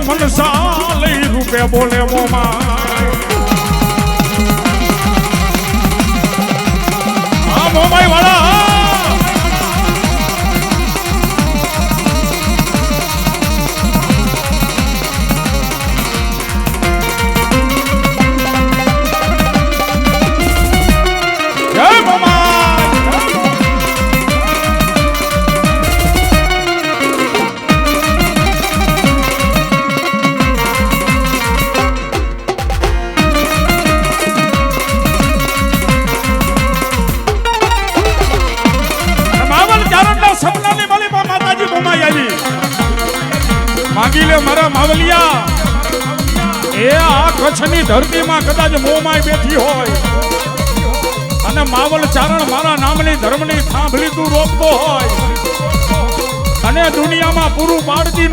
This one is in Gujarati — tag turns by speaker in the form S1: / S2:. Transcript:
S1: મનસા લઈ રૂપે બોલે મોમાય આ મોમાય વાળા માગી લે મારા માવલિયા એ આ કચ્છની ધરતીમાં કદાચ મોમાય બેઠી હોય અને માવલ ચારણ મારા નામની ધર્મની થાંભલી તું રોકતો હોય અને દુનિયામાં પૂરું પાડતી